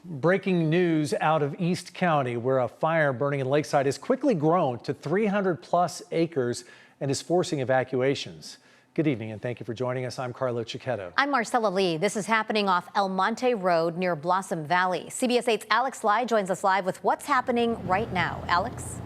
Breaking news out of East County, where a fire burning in Lakeside has quickly grown to 300+ acres and is forcing evacuations. Good evening and thank you for joining us. I'm Carlo Cicchetto. I'm Marcella Lee. This is happening off El Monte Road near Blossom Valley. CBS 8's Alex Lai joins us live with what's happening right now. Alex?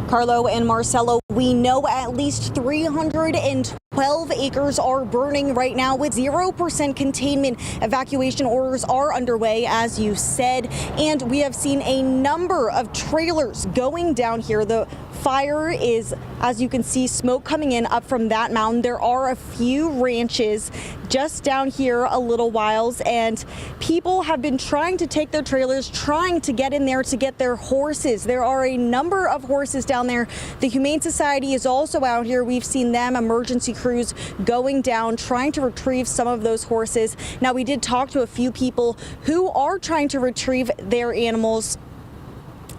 Carlo and Marcelo, we know at least 312 acres are burning right now with 0% containment. Evacuation orders are underway, as you said, and we have seen a number of trailers going down here. The fire is, as you can see, smoke coming in up from that mountain. There are a few ranches just down here a little whiles, and people have been trying to take their trailers, trying to get in there to get their horses. There are a number of horses down there. The Humane Society is also out here. We've seen them, emergency crews, going down, trying to retrieve some of those horses. Now, we did talk to a few people who are trying to retrieve their animals,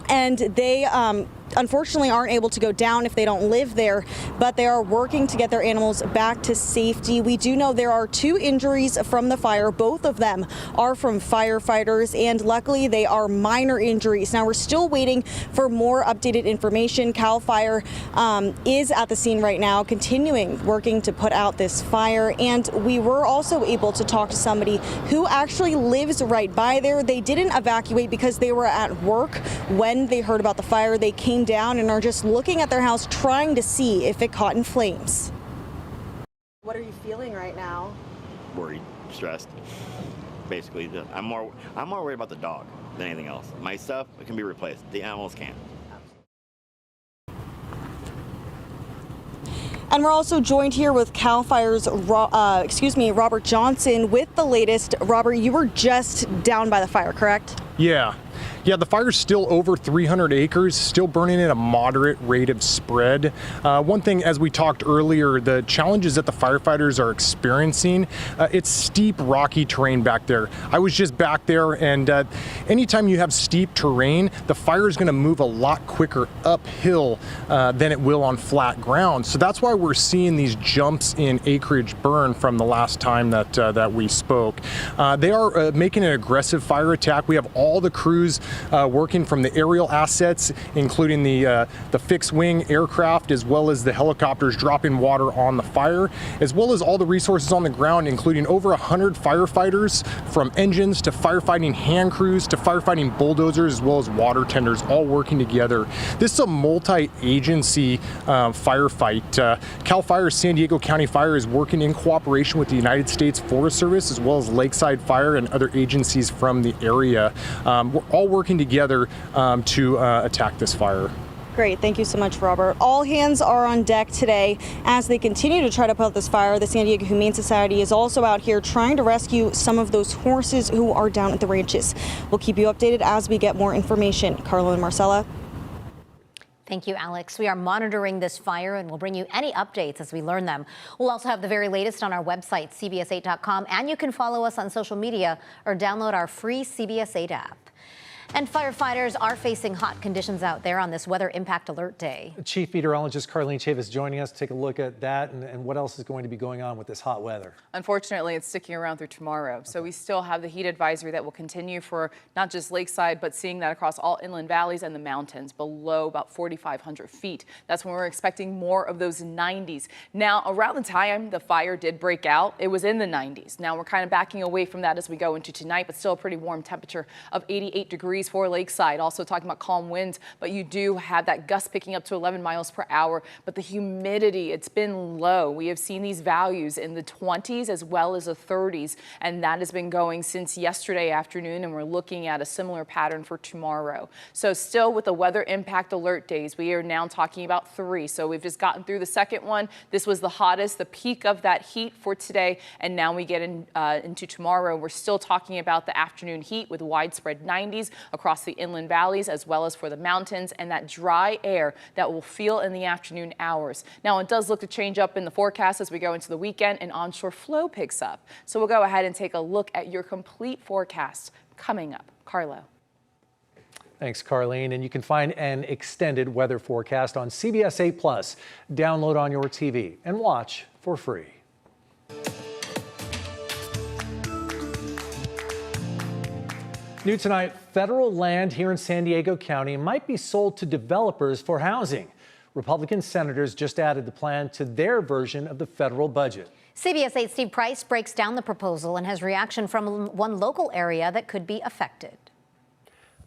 and they unfortunately aren't able to go down if they don't live there, but they are working to get their animals back to safety. We do know there are 2 injuries from the fire. Both of them are from firefighters, and luckily they are minor injuries. Now, we're still waiting for more updated information. CAL FIRE is at the scene right now, continuing working to put out this fire, and we were also able to talk to somebody who actually lives right by there. They didn't evacuate because they were at work when they heard about the fire. They came down and are just looking at their house, trying to see if it caught in flames. What are you feeling right now? Worried, stressed. Basically, I'm more worried about the dog than anything else. My stuff, it can be replaced. The animals can't. And we're also joined here with CAL FIRE's Robert Johnson with the latest. Robert, you were just down by the fire, correct? Yeah, the fire's still over 300 acres, still burning at a moderate rate of spread. One thing, as we talked earlier, the challenges that the firefighters are experiencing, it's steep, rocky terrain back there. I was just back there, and anytime you have steep terrain, the fire is going to move a lot quicker uphill than it will on flat ground. So that's why we're seeing these jumps in acreage burn from the last time that we spoke. They are making an aggressive fire attack. We have all the crews working from the aerial assets, including the fixed wing aircraft, as well as the helicopters dropping water on the fire, as well as all the resources on the ground, including over 100 firefighters, from engines to firefighting hand crews to firefighting bulldozers, as well as water tenders, all working together. This is a multi-agency firefight. CAL FIRE San Diego County Fire is working in cooperation with the United States Forest Service, as well as Lakeside Fire and other agencies from the area. We're all working together to attack this fire. Great. Thank you so much, Robert. All hands are on deck today as they continue to try to put out this fire. The San Diego Humane Society is also out here trying to rescue some of those horses who are down at the ranches. We'll keep you updated as we get more information. Carlo and Marcella. Thank you, Alex. We are monitoring this fire and we'll bring you any updates as we learn them. We'll also have the very latest on our website, CBS8.com, and you can follow us on social media or download our free CBS 8 app. And firefighters are facing hot conditions out there on this weather impact alert day. Chief Meteorologist Carlene Chavis joining us to take a look at that and what else is going to be going on with this hot weather. Unfortunately, it's sticking around through tomorrow. So we still have the heat advisory that will continue for not just Lakeside, but seeing that across all inland valleys and the mountains below about 4,500 feet. That's when we're expecting more of those 90s. Now, around the time the fire did break out, it was in the 90s. Now we're kind of backing away from that as we go into tonight, but still a pretty warm temperature of 88 degrees for Lakeside. Also talking about calm winds, but you do have that gust picking up to 11 miles per hour. But the humidity, it's been low. We have seen these values in the 20s as well as the 30s, and that has been going since yesterday afternoon, and we're looking at a similar pattern for tomorrow. So still with the weather impact alert days, we are now talking about 3. So we've just gotten through the second one. This was the hottest, the peak of that heat for today, and now we get into tomorrow. We're still talking about the afternoon heat with widespread 90s across the inland valleys as well as for the mountains, and that dry air that we'll feel in the afternoon hours. Now, it does look to change up in the forecast as we go into the weekend and onshore flow picks up. So we'll go ahead and take a look at your complete forecast coming up. Carlo. Thanks, Carlene. And you can find an extended weather forecast on CBS 8 Plus. Download on your TV and watch for free. New tonight, federal land here in San Diego County might be sold to developers for housing. Republican senators just added the plan to their version of the federal budget. CBS 8's Steve Price breaks down the proposal and has reaction from one local area that could be affected.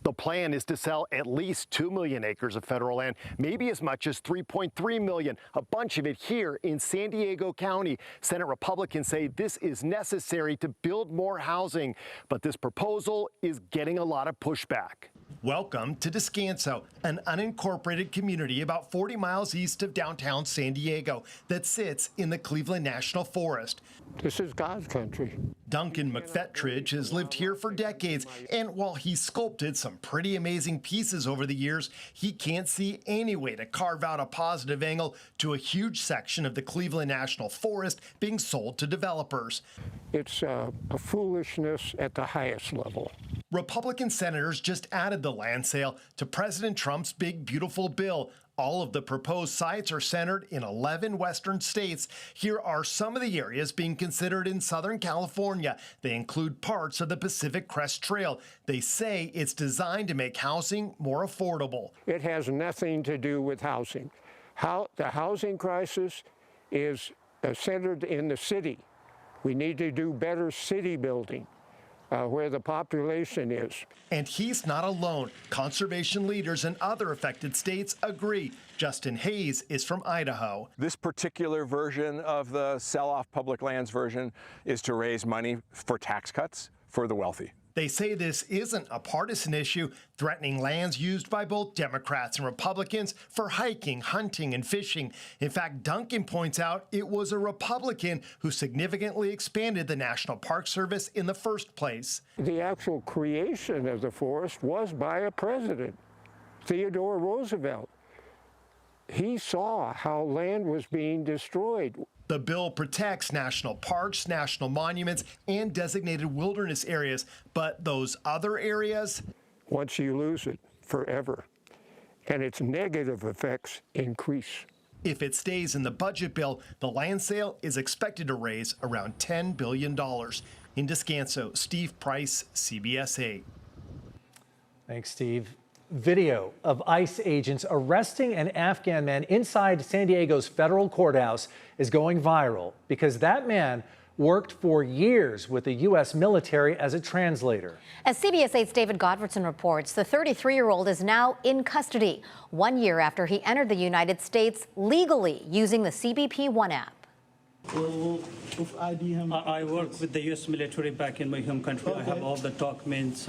The plan is to sell at least 2 million acres of federal land, maybe as much as 3.3 million, a bunch of it here in San Diego County. Senate Republicans say this is necessary to build more housing, but this proposal is getting a lot of pushback. Welcome to Descanso, an unincorporated community about 40 miles east of downtown San Diego that sits in the Cleveland National Forest. This is God's country. Duncan McFettridge has lived here for decades, and while he's sculpted some pretty amazing pieces over the years, he can't see any way to carve out a positive angle to a huge section of the Cleveland National Forest being sold to developers. It's a foolishness at the highest level. Republican senators just added the land sale to President Trump's big, beautiful bill. All of the proposed sites are centered in 11 western states. Here are some of the areas being considered in Southern California. They include parts of the Pacific Crest Trail. They say it's designed to make housing more affordable. It has nothing to do with housing. The housing crisis is centered in the city. We need to do better city building. Where the population is. And he's not alone. Conservation leaders in other affected states agree. Justin Hayes is from Idaho. This particular version of the sell-off public lands version is to raise money for tax cuts for the wealthy. They say this isn't a partisan issue, threatening lands used by both Democrats and Republicans for hiking, hunting, and fishing. In fact, Duncan points out it was a Republican who significantly expanded the National Park Service in the first place. The actual creation of the forest was by a president, Theodore Roosevelt. He saw how land was being destroyed. The bill protects national parks, national monuments, and designated wilderness areas. But those other areas? Once you lose it, forever. And its negative effects increase. If it stays in the budget bill, the land sale is expected to raise around $10 billion. In Descanso, Steve Price, CBS 8. Thanks, Steve. Video of ICE agents arresting an Afghan man inside San Diego's federal courthouse is going viral because that man worked for years with the U.S. military as a translator. As CBS 8's David Godfredson reports, the 33-year-old is now in custody 1 year after he entered the United States legally using the CBP One app. I work with the U.S. military back in my home country. Okay. I have all the documents.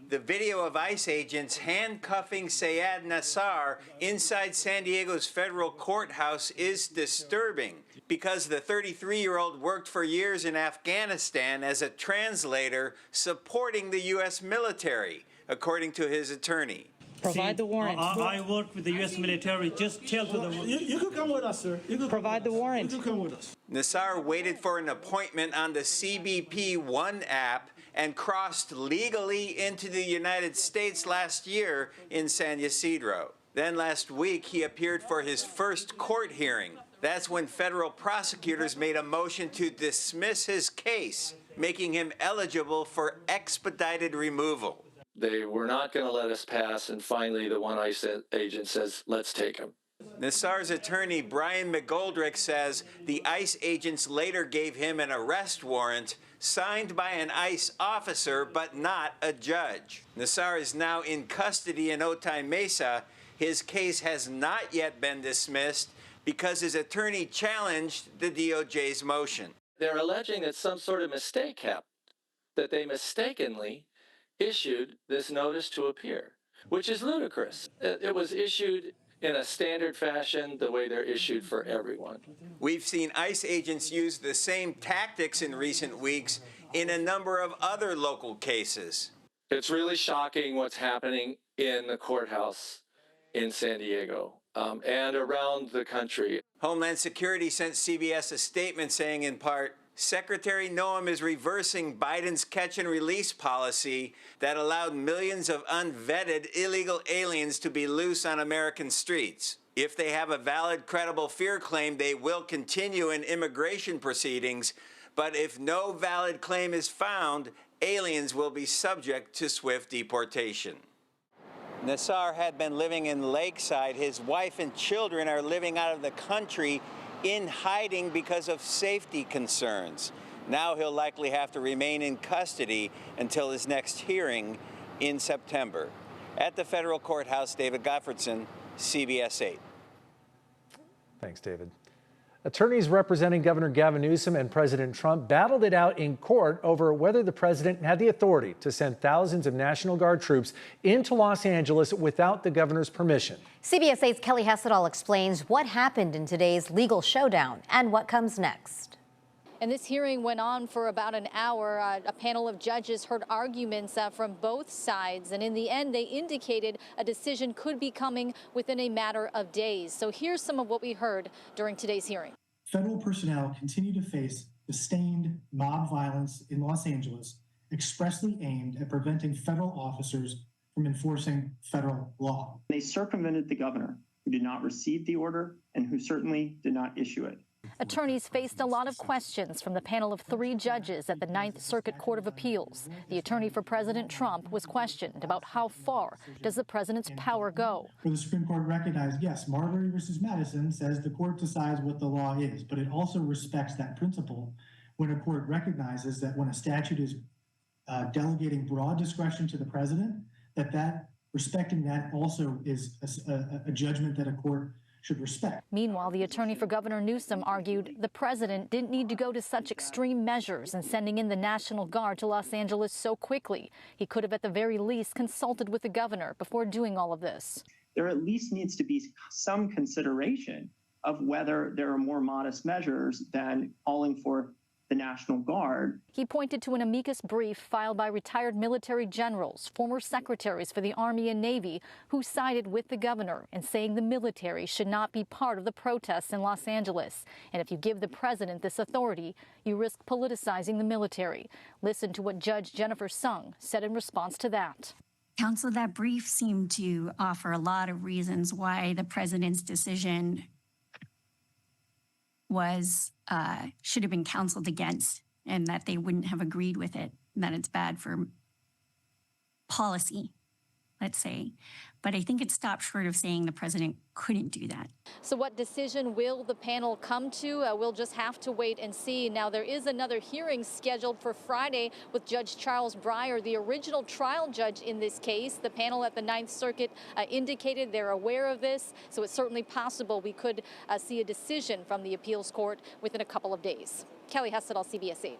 The video of ICE agents handcuffing Sayed Nassar inside San Diego's federal courthouse is disturbing because the 33-year-old worked for years in Afghanistan as a translator supporting the U.S. military, according to his attorney. Provide the warrant. I work with the U.S. military. Just tell to the... You can come with us, sir. You can provide the warrant. You can come with us. Nassar waited for an appointment on the CBP One app and crossed legally into the United States last year in San Ysidro. Then last week, he appeared for his first court hearing. That's when federal prosecutors made a motion to dismiss his case, making him eligible for expedited removal. They were not going to let us pass, and finally the one ICE agent says, let's take him. Nassar's attorney, Brian McGoldrick, says the ICE agents later gave him an arrest warrant signed by an ICE officer, but not a judge. Nassar is now in custody in Otay Mesa. His case has not yet been dismissed because his attorney challenged the DOJ's motion. They're alleging that some sort of mistake happened, that they mistakenly issued this notice to appear, which is ludicrous. It was issued in a standard fashion, the way they're issued for everyone. We've seen ICE agents use the same tactics in recent weeks in a number of other local cases. It's really shocking what's happening in the courthouse in San Diego and around the country. Homeland Security sent CBS a statement saying, in part, Secretary Noem is reversing Biden's catch and release policy that allowed millions of unvetted illegal aliens to be loose on American streets. If they have a valid, credible fear claim, they will continue in immigration proceedings. But if no valid claim is found, aliens will be subject to swift deportation. Nassar had been living in Lakeside. His wife and children are living out of the country in hiding because of safety concerns. Now he'll likely have to remain in custody until his next hearing in September. At the federal courthouse, David Gottfredson, CBS 8. Thanks, David. Attorneys representing Governor Gavin Newsom and President Trump battled it out in court over whether the president had the authority to send thousands of National Guard troops into Los Angeles without the governor's permission. CBS 8's Kelly Hessedal explains what happened in today's legal showdown and what comes next. And this hearing went on for about an hour. A panel of judges heard arguments from both sides, and in the end, they indicated a decision could be coming within a matter of days. So here's some of what we heard during today's hearing. Federal personnel continue to face sustained mob violence in Los Angeles, expressly aimed at preventing federal officers from enforcing federal law. They circumvented the governor, who did not receive the order and who certainly did not issue it. Attorneys faced a lot of questions from the panel of 3 judges at the Ninth Circuit Court of Appeals. The attorney for President Trump was questioned about how far does the president's power go. The Supreme Court recognized, yes, Marbury versus Madison says the court decides what the law is, but it also respects that principle when a court recognizes that when a statute is delegating broad discretion to the president, that respecting that also is a judgment that a court should respect. Meanwhile, the attorney for Governor Newsom argued the president didn't need to go to such extreme measures in sending in the National Guard to Los Angeles so quickly. He could have at the very least consulted with the governor before doing all of this. There at least needs to be some consideration of whether there are more modest measures than calling for the National Guard. He pointed to an amicus brief filed by retired military generals, former secretaries for the Army and Navy, who sided with the governor in saying the military should not be part of the protests in Los Angeles. And if you give the president this authority, you risk politicizing the military. Listen to what Judge Jennifer Sung said in response to that. Counsel, that brief seemed to offer a lot of reasons why the president's decision should have been counseled against, and that they wouldn't have agreed with it, and that it's bad for policy, let's say. But I think it stopped short of saying the president couldn't do that. So what decision will the panel come to? We'll just have to wait and see. Now, there is another hearing scheduled for Friday with Judge Charles Breyer, the original trial judge in this case. The panel at the Ninth Circuit indicated they're aware of this, so it's certainly possible we could see a decision from the appeals court within a couple of days. Kelly Hessedal, CBS 8.